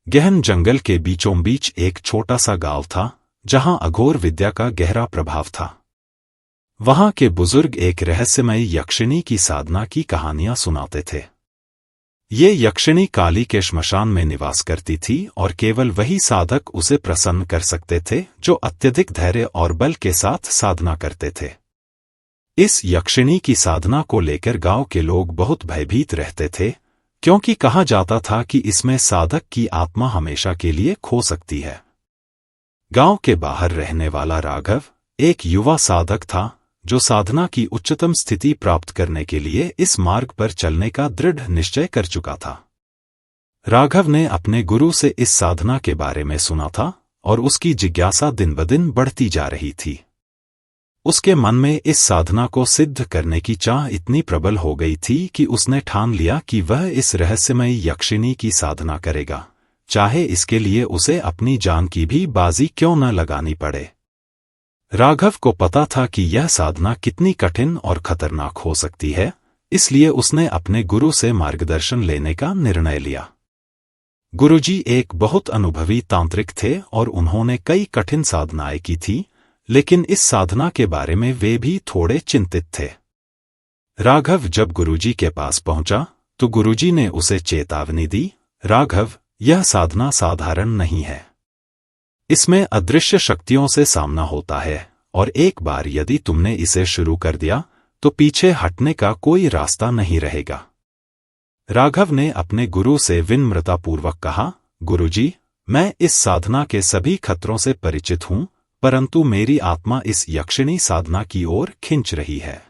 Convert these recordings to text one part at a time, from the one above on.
गहन जंगल के बीचों बीच एक छोटा सा गांव था, जहां अघोर विद्या का गहरा प्रभाव था। वहां के बुजुर्ग एक रहस्यमयी यक्षिणी की साधना की कहानियां सुनाते थे। ये यक्षिणी काली के श्मशान में निवास करती थी और केवल वही साधक उसे प्रसन्न कर सकते थे जो अत्यधिक धैर्य और बल के साथ साधना करते थे। इस यक्षिणी की साधना को लेकर गांव के लोग बहुत भयभीत रहते थे, क्योंकि कहा जाता था कि इसमें साधक की आत्मा हमेशा के लिए खो सकती है। गांव के बाहर रहने वाला राघव एक युवा साधक था जो साधना की उच्चतम स्थिति प्राप्त करने के लिए इस मार्ग पर चलने का दृढ़ निश्चय कर चुका था। राघव ने अपने गुरु से इस साधना के बारे में सुना था और उसकी जिज्ञासा दिन ब दिन बढ़ती जा रही थी। उसके मन में इस साधना को सिद्ध करने की चाह इतनी प्रबल हो गई थी कि उसने ठान लिया कि वह इस रहस्यमयी यक्षिणी की साधना करेगा, चाहे इसके लिए उसे अपनी जान की भी बाजी क्यों न लगानी पड़े। राघव को पता था कि यह साधना कितनी कठिन और खतरनाक हो सकती है, इसलिए उसने अपने गुरु से मार्गदर्शन लेने का निर्णय लिया। गुरुजी एक बहुत अनुभवी तांत्रिक थे और उन्होंने कई कठिन साधनाएं की थी, लेकिन इस साधना के बारे में वे भी थोड़े चिंतित थे। राघव जब गुरुजी के पास पहुंचा तो गुरुजी ने उसे चेतावनी दी, राघव, यह साधना साधारण नहीं है। इसमें अदृश्य शक्तियों से सामना होता है और एक बार यदि तुमने इसे शुरू कर दिया तो पीछे हटने का कोई रास्ता नहीं रहेगा। राघव ने अपने गुरु से विनम्रतापूर्वक कहा, गुरुजी, मैं इस साधना के सभी खतरों से परिचित हूं, परंतु मेरी आत्मा इस यक्षिणी साधना की ओर खिंच रही है।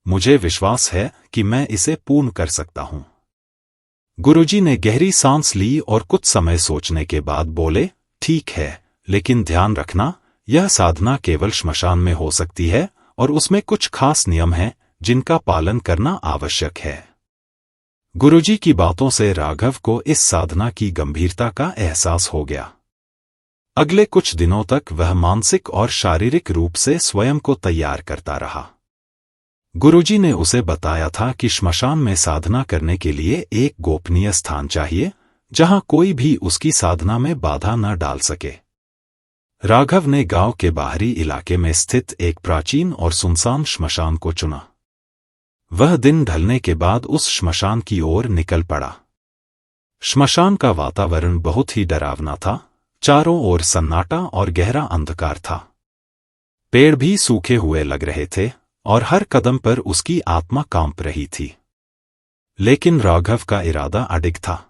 मुझे विश्वास है कि मैं इसे पूर्ण कर सकता हूं। गुरुजी ने गहरी सांस ली और कुछ समय सोचने के बाद बोले, ठीक है, लेकिन ध्यान रखना, यह साधना केवल श्मशान में हो सकती है और उसमें कुछ खास नियम हैं जिनका पालन करना आवश्यक है। गुरुजी की बातों से राघव को इस साधना की गंभीरता का एहसास हो गया। अगले कुछ दिनों तक वह मानसिक और शारीरिक रूप से स्वयं को तैयार करता रहा। गुरुजी ने उसे बताया था कि श्मशान में साधना करने के लिए एक गोपनीय स्थान चाहिए, जहां कोई भी उसकी साधना में बाधा न डाल सके। राघव ने गांव के बाहरी इलाके में स्थित एक प्राचीन और सुनसान श्मशान को चुना। वह दिन ढलने के बाद उस श्मशान की ओर निकल पड़ा। श्मशान का वातावरण बहुत ही डरावना था, चारों ओर सन्नाटा और गहरा अंधकार था। पेड़ भी सूखे हुए लग रहे थे और हर कदम पर उसकी आत्मा कांप रही थी। लेकिन राघव का इरादा अडिग था।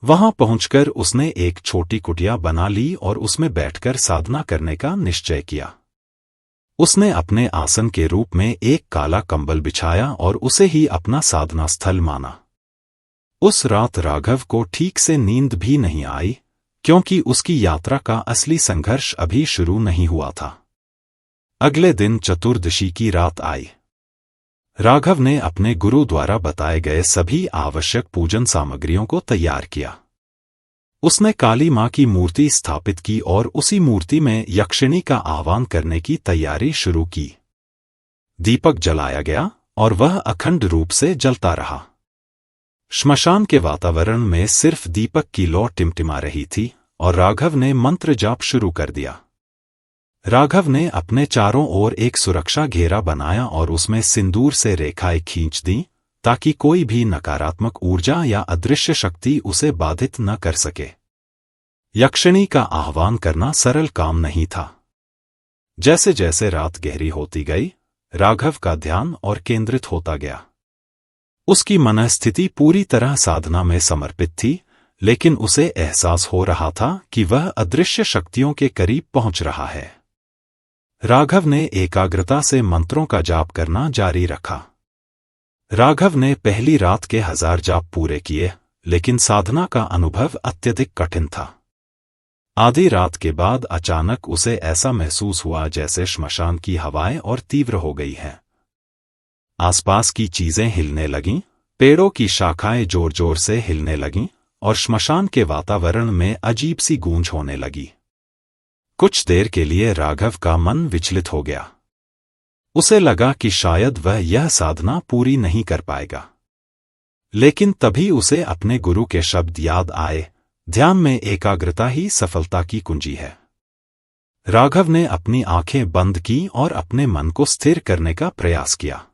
वहां पहुंचकर उसने एक छोटी कुटिया बना ली और उसमें बैठकर साधना करने का निश्चय किया। उसने अपने आसन के रूप में एक काला कंबल बिछाया और उसे ही अपना साधना स्थल माना। उस रात राघव को ठीक से नींद भी नहीं आई, क्योंकि उसकी यात्रा का असली संघर्ष अभी शुरू नहीं हुआ था। अगले दिन चतुर्दशी की रात आई। राघव ने अपने गुरु द्वारा बताए गए सभी आवश्यक पूजन सामग्रियों को तैयार किया। उसने काली मां की मूर्ति स्थापित की और उसी मूर्ति में यक्षिणी का आह्वान करने की तैयारी शुरू की। दीपक जलाया गया और वह अखंड रूप से जलता रहा। श्मशान के वातावरण में सिर्फ दीपक की लौ टिमटिमा रही थी और राघव ने मंत्र जाप शुरू कर दिया। राघव ने अपने चारों ओर एक सुरक्षा घेरा बनाया और उसमें सिंदूर से रेखाएं खींच दी, ताकि कोई भी नकारात्मक ऊर्जा या अदृश्य शक्ति उसे बाधित न कर सके। यक्षिणी का आह्वान करना सरल काम नहीं था। जैसे जैसे रात गहरी होती गई, राघव का ध्यान और केंद्रित होता गया। उसकी मनःस्थिति पूरी तरह साधना में समर्पित थी, लेकिन उसे एहसास हो रहा था कि वह अदृश्य शक्तियों के करीब पहुंच रहा है। राघव ने एकाग्रता से मंत्रों का जाप करना जारी रखा। राघव ने पहली रात के 1000 जाप पूरे किए, लेकिन साधना का अनुभव अत्यधिक कठिन था। आधी रात के बाद अचानक उसे ऐसा महसूस हुआ जैसे श्मशान की हवाएं और तीव्र हो गई हैं। आसपास की चीजें हिलने लगीं, पेड़ों की शाखाएं जोर जोर से हिलने लगीं और श्मशान के वातावरण में अजीब सी गूंज होने लगी। कुछ देर के लिए राघव का मन विचलित हो गया। उसे लगा कि शायद वह यह साधना पूरी नहीं कर पाएगा। लेकिन तभी उसे अपने गुरु के शब्द याद आए, ध्यान में एकाग्रता ही सफलता की कुंजी है। राघव ने अपनी आंखें बंद की और अपने मन को स्थिर करने का प्रयास किया।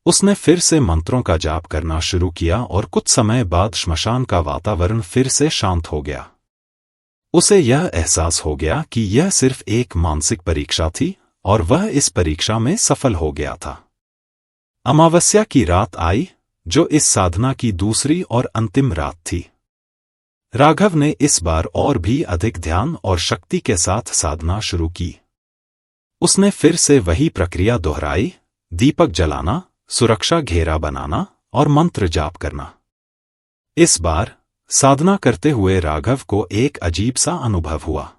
उसने फिर से मंत्रों का जाप करना शुरू किया और कुछ समय बाद श्मशान का वातावरण फिर से शांत हो गया। उसे यह एहसास हो गया कि यह सिर्फ एक मानसिक परीक्षा थी और वह इस परीक्षा में सफल हो गया था। अमावस्या की रात आई, जो इस साधना की दूसरी और अंतिम रात थी। राघव ने इस बार और भी अधिक ध्यान और शक्ति के साथ साधना शुरू की। उसने फिर से वही प्रक्रिया दोहराई, दीपक जलाना, सुरक्षा घेरा बनाना और मंत्र जाप करना। इस बार साधना करते हुए राघव को एक अजीब सा अनुभव हुआ।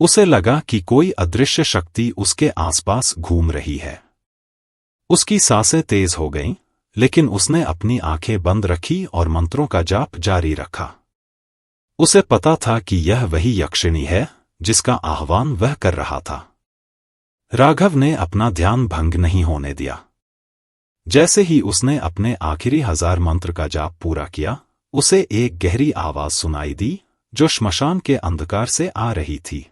उसे लगा कि कोई अदृश्य शक्ति उसके आसपास घूम रही है। उसकी सांसें तेज हो गईं, लेकिन उसने अपनी आंखें बंद रखी और मंत्रों का जाप जारी रखा। उसे पता था कि यह वही यक्षिणी है जिसका आह्वान वह कर रहा था। राघव ने अपना ध्यान भंग नहीं होने दिया। जैसे ही उसने अपने आखिरी 1000 मंत्र का जाप पूरा किया, उसे एक गहरी आवाज सुनाई दी जो श्मशान के अंधकार से आ रही थी।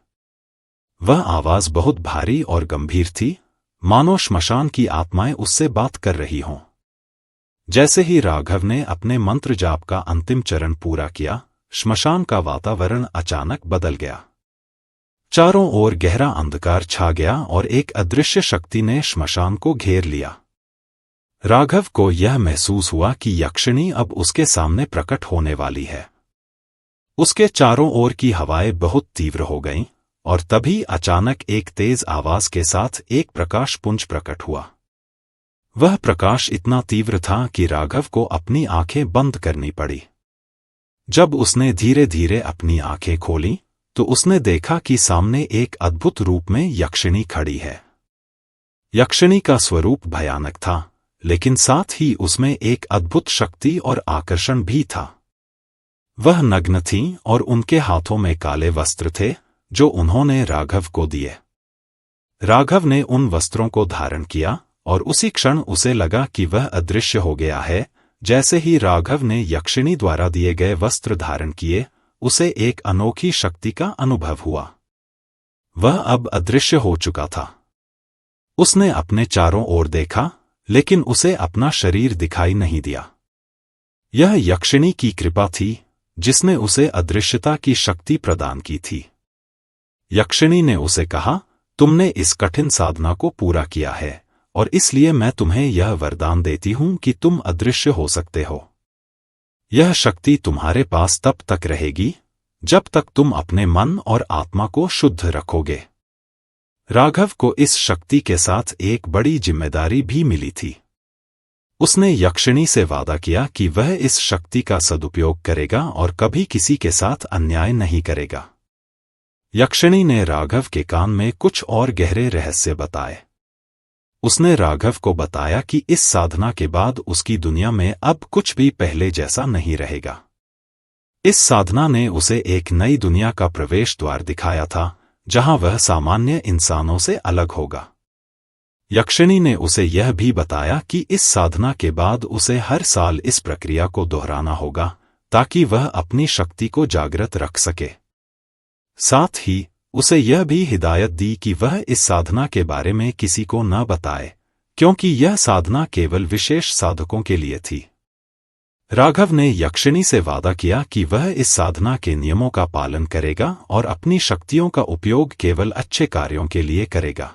वह आवाज बहुत भारी और गंभीर थी, मानो श्मशान की आत्माएं उससे बात कर रही हों। जैसे ही राघव ने अपने मंत्र जाप का अंतिम चरण पूरा किया, श्मशान का वातावरण अचानक बदल गया। चारों ओर गहरा अंधकार छा गया और एक अदृश्य शक्ति ने श्मशान को घेर लिया। राघव को यह महसूस हुआ कि यक्षिणी अब उसके सामने प्रकट होने वाली है। उसके चारों ओर की हवाएं बहुत तीव्र हो गईं, और तभी अचानक एक तेज आवाज के साथ एक प्रकाश पुंज प्रकट हुआ। वह प्रकाश इतना तीव्र था कि राघव को अपनी आंखें बंद करनी पड़ी। जब उसने धीरे धीरे अपनी आंखें खोलीं, तो उसने देखा कि सामने एक अद्भुत रूप में यक्षिणी खड़ी है। यक्षिणी का स्वरूप भयानक था, लेकिन साथ ही उसमें एक अद्भुत शक्ति और आकर्षण भी था। वह नग्न थीं और उनके हाथों में काले वस्त्र थे जो उन्होंने राघव को दिए। राघव ने उन वस्त्रों को धारण किया और उसी क्षण उसे लगा कि वह अदृश्य हो गया है। जैसे ही राघव ने यक्षिणी द्वारा दिए गए वस्त्र धारण किए, उसे एक अनोखी शक्ति का अनुभव हुआ। वह अब अदृश्य हो चुका था। उसने अपने चारों ओर देखा, लेकिन उसे अपना शरीर दिखाई नहीं दिया। यह यक्षिणी की कृपा थी जिसने उसे अदृश्यता की शक्ति प्रदान की थी। यक्षिणी ने उसे कहा, तुमने इस कठिन साधना को पूरा किया है और इसलिए मैं तुम्हें यह वरदान देती हूं कि तुम अदृश्य हो सकते हो। यह शक्ति तुम्हारे पास तब तक रहेगी जब तक तुम अपने मन और आत्मा को शुद्ध रखोगे। राघव को इस शक्ति के साथ एक बड़ी जिम्मेदारी भी मिली थी। उसने यक्षिणी से वादा किया कि वह इस शक्ति का सदुपयोग करेगा और कभी किसी के साथ अन्याय नहीं करेगा। यक्षिणी ने राघव के कान में कुछ और गहरे रहस्य बताए। उसने राघव को बताया कि इस साधना के बाद उसकी दुनिया में अब कुछ भी पहले जैसा नहीं रहेगा। इस साधना ने उसे एक नई दुनिया का प्रवेश द्वार दिखाया था, जहां वह सामान्य इंसानों से अलग होगा। यक्षिणी ने उसे यह भी बताया कि इस साधना के बाद उसे हर साल इस प्रक्रिया को दोहराना होगा ताकि वह अपनी शक्ति को जागृत रख सके। साथ ही उसे यह भी हिदायत दी कि वह इस साधना के बारे में किसी को न बताए, क्योंकि यह साधना केवल विशेष साधकों के लिए थी। राघव ने यक्षिणी से वादा किया कि वह इस साधना के नियमों का पालन करेगा और अपनी शक्तियों का उपयोग केवल अच्छे कार्यों के लिए करेगा।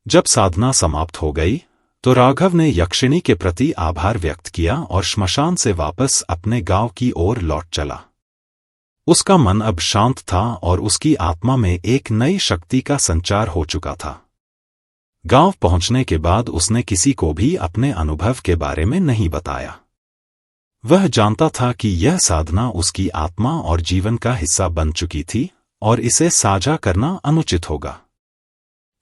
जब साधना समाप्त हो गई, तो राघव ने यक्षिणी के प्रति आभार व्यक्त किया और श्मशान से वापस अपने गांव की ओर लौट चला। उसका मन अब शांत था और उसकी आत्मा में एक नई शक्ति का संचार हो चुका था। गांव पहुंचने के बाद उसने किसी को भी अपने अनुभव के बारे में नहीं बताया। वह जानता था कि यह साधना उसकी आत्मा और जीवन का हिस्सा बन चुकी थी और इसे साझा करना अनुचित होगा।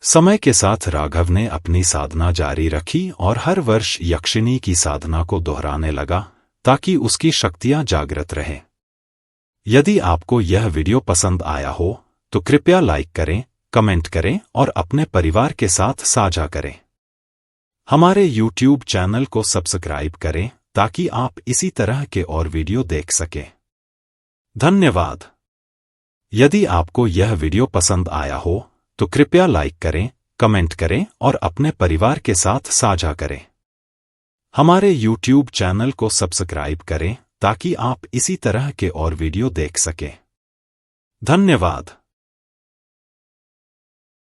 समय के साथ राघव ने अपनी साधना जारी रखी और हर वर्ष यक्षिणी की साधना को दोहराने लगा ताकि उसकी शक्तियां जागृत रहें। यदि आपको यह वीडियो पसंद आया हो तो कृपया लाइक करें, कमेंट करें और अपने परिवार के साथ साझा करें। हमारे YouTube चैनल को सब्सक्राइब करें ताकि आप इसी तरह के और वीडियो देख सकें। धन्यवाद। यदि आपको यह वीडियो पसंद आया हो तो कृपया लाइक करें, कमेंट करें और अपने परिवार के साथ साझा करें। हमारे YouTube चैनल को सब्सक्राइब करें ताकि आप इसी तरह के और वीडियो देख सकें। धन्यवाद।